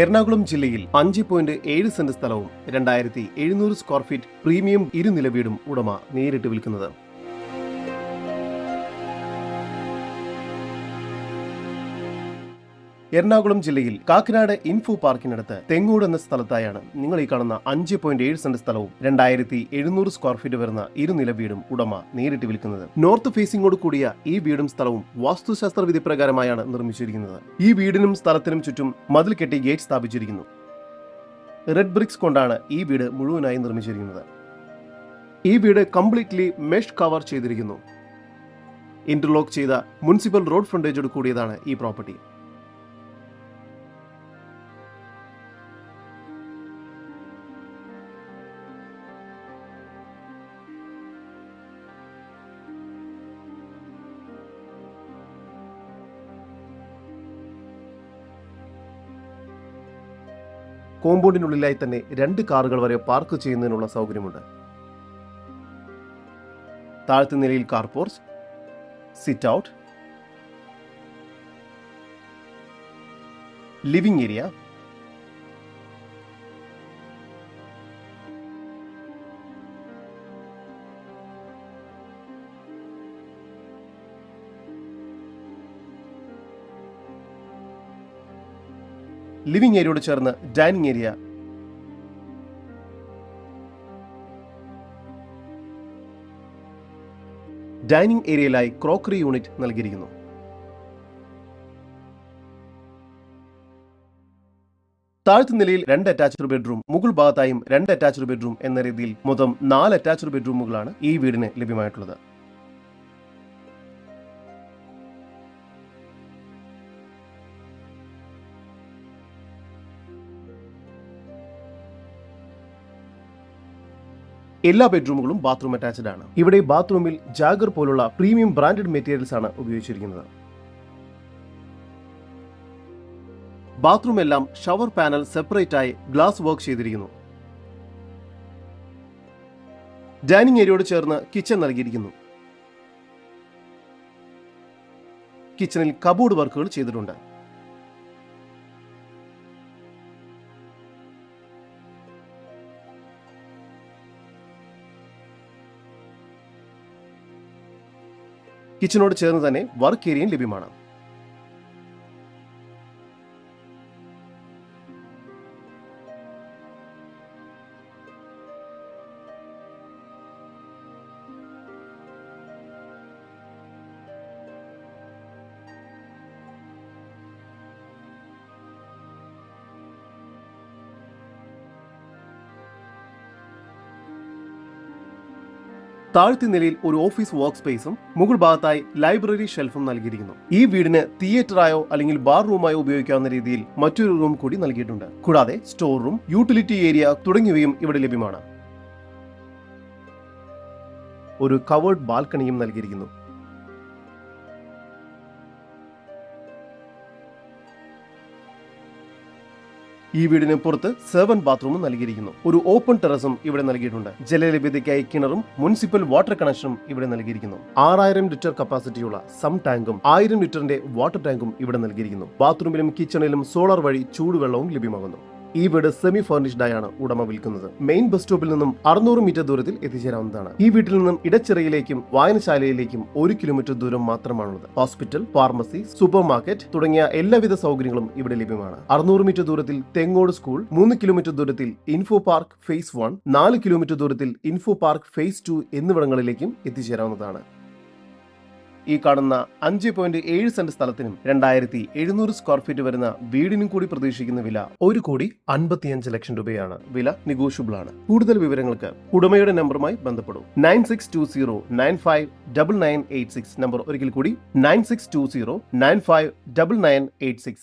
എറണാകുളം ജില്ലയിൽ 5.7 സെന്റ് സ്ഥലവും 2700 square feet premium ഇരുനില വീടും ഉടമ നേരിട്ട് വിൽക്കുന്നത്. എറണാകുളം ജില്ലയിൽ കാക്കനാട് ഇൻഫോ പാർക്കിനടുത്ത് തെങ്ങോട് എന്ന സ്ഥലത്തായാണ് നിങ്ങൾ ഈ കാണുന്ന 5.7 സെന്റ് സ്ഥലവും 2700 സ്ക്വയർ ഫീറ്റ് വരുന്ന ഇരുനില വീടും ഉടമ നേരിട്ട് വിൽക്കുന്നത്. നോർത്ത് ഫേസിംഗോട് കൂടിയ ഈ വീടും സ്ഥലവും വാസ്തുശാസ്ത്ര വിധി പ്രകാരമായാണ് നിർമ്മിച്ചിരിക്കുന്നത്. ഈ വീടിനും സ്ഥലത്തിനും ചുറ്റും മതിൽ കെട്ടി ഗേറ്റ് സ്ഥാപിച്ചിരിക്കുന്നു. റെഡ് ബ്രിക്സ് കൊണ്ടാണ് ഈ വീട് മുഴുവനായി നിർമ്മിച്ചിരിക്കുന്നത്. ഈ വീട് കംപ്ലീറ്റ്ലി മെഷ് കവർ ചെയ്തിരിക്കുന്നു. ഇന്റർലോക്ക് ചെയ്ത മുനിസിപ്പൽ റോഡ് ഫ്രണ്ടേജോട് കൂടിയതാണ് ഈ പ്രോപ്പർട്ടി. കോമ്പൗണ്ടിനുള്ളിലായി തന്നെ 2 കാറുകൾ വരെ പാർക്ക് ചെയ്യുന്നതിനുള്ള സൗകര്യമുണ്ട്. താഴത്തെ നിലയിൽ car porch, sit out, living area, living ഏരിയയോട് ചേർന്ന് ഡൈനിങ് ഏരിയ, ഡൈനിങ് ഏരിയയിലായി ക്രോക്കറി യൂണിറ്റ് നൽകിയിരിക്കുന്നു. താഴത്തെ നിലയിൽ 2 അറ്റാച്ച്ഡ് ബെഡ്റൂം, മുകൾ ഭാഗത്തായും 2 അറ്റാച്ച്ഡ് ബെഡ്റൂം എന്ന രീതിയിൽ മൊത്തം 4 അറ്റാച്ച്ഡ് ബെഡ്റൂമുകളാണ് ഈ വീടിന് ലഭ്യമായിട്ടുള്ളത്. എല്ലാ ബെഡ്റൂമുകളും ബാത്റൂം അറ്റാച്ച്ഡ് ആണ്. ഇവിടെ ബാത്റൂമിൽ ജാഗർ പോലുള്ള പ്രീമിയം ബ്രാൻഡഡ് മെറ്റീരിയൽസ് ആണ് ഉപയോഗിച്ചിരിക്കുന്നത്. ബാത്റൂം എല്ലാം ഷവർ പാനൽ സെപ്പറേറ്റ് ആയി ഗ്ലാസ് വർക്ക് ചെയ്തിരിക്കുന്നു. ഡൈനിങ് ഏരിയയോട് ചേർന്ന് കിച്ചൺ നൽകിയിരിക്കുന്നു. കിച്ചണിൽ കബോർഡ് വർക്കുകൾ ചെയ്തിട്ടുണ്ട്. കിച്ചണോട് ചേർന്ന് തന്നെ വർക്ക് ഏരിയയും ലഭ്യമാണ്. താഴത്തെ നിലയിൽ ഒരു ഓഫീസ് വർക്ക് സ്പേസും മുകൾ ഭാഗത്തായി ലൈബ്രറി ഷെൽഫും നൽകിയിരിക്കുന്നു. ഈ വീടിന് തിയേറ്ററായോ അല്ലെങ്കിൽ ബാർ റൂമായോ ഉപയോഗിക്കാവുന്ന രീതിയിൽ മറ്റൊരു റൂം കൂടി നൽകിയിട്ടുണ്ട്. കൂടാതെ സ്റ്റോർ റൂം, യൂട്ടിലിറ്റി ഏരിയ തുടങ്ങിയവയും ഇവിടെ ലഭ്യമാണ്. ഒരു കവേർഡ് ബാൽക്കണിയും നൽകിയിരിക്കുന്നു. ഈ വീടിന് പുറത്ത് സെർവന്റ് ബാത്റൂമും നൽകിയിരിക്കുന്നു. ഒരു ഓപ്പൺ ടെറസും ഇവിടെ നൽകിയിട്ടുണ്ട്. ജലലഭ്യതയ്ക്കായി കിണറും മുനിസിപ്പൽ വാട്ടർ കണക്ഷനും ഇവിടെ നൽകിയിരിക്കുന്നു. 6000 ലിറ്റർ കപ്പാസിറ്റിയുള്ള സം ടാങ്കും 1000 ലിറ്ററിന്റെ വാട്ടർ ടാങ്കും ഇവിടെ നൽകിയിരിക്കുന്നു. ബാത്റൂമിലും കിച്ചണിലും സോളാർ വഴി ചൂടുവെള്ളവും ലഭ്യമാകുന്നു. ഈ വീട് സെമി ഫർണിഷ്ഡ് ആയാണ് ഉടമ വിൽക്കുന്നത്. മെയിൻ ബസ് സ്റ്റോപ്പിൽ നിന്നും 600 മീറ്റർ ദൂരത്തിൽ എത്തിച്ചേരാവുന്നതാണ്. ഈ വീട്ടിൽ നിന്നും ഇടച്ചിറയിലേക്കും വായനശാലയിലേക്കും 1 കിലോമീറ്റർ ദൂരം മാത്രമാണുള്ളത്. ഹോസ്പിറ്റൽ, ഫാർമസി, സൂപ്പർ മാർക്കറ്റ് തുടങ്ങിയ എല്ലാവിധ സൗകര്യങ്ങളും ഇവിടെ ലഭ്യമാണ്. 600 മീറ്റർ ദൂരത്തിൽ തെങ്ങോട് സ്കൂൾ, 3 കിലോമീറ്റർ ദൂരത്തിൽ ഇൻഫോ പാർക്ക് ഫേസ് 1, 4 കിലോമീറ്റർ ദൂരത്തിൽ ഇൻഫോ പാർക്ക് ഫേസ് 2 എന്നിവിടങ്ങളിലേക്കും എത്തിച്ചേരാവുന്നതാണ്. ഈ കാണുന്ന 5.7 സെന്റ് സ്ഥലത്തിനും 2700 സ്ക്വയർ ഫീറ്റ് വരുന്ന വീടിനും കൂടി പ്രതീക്ഷിക്കുന്ന വില 1,55 ലക്ഷം രൂപയാണ്. വില നെഗോഷ്യബിൾ ആണ്. കൂടുതൽ വിവരങ്ങൾക്ക് ഉടമയുടെ നമ്പറുമായി ബന്ധപ്പെടും. 9620959986 നമ്പർ ഒരിക്കൽ കൂടി 9620959986.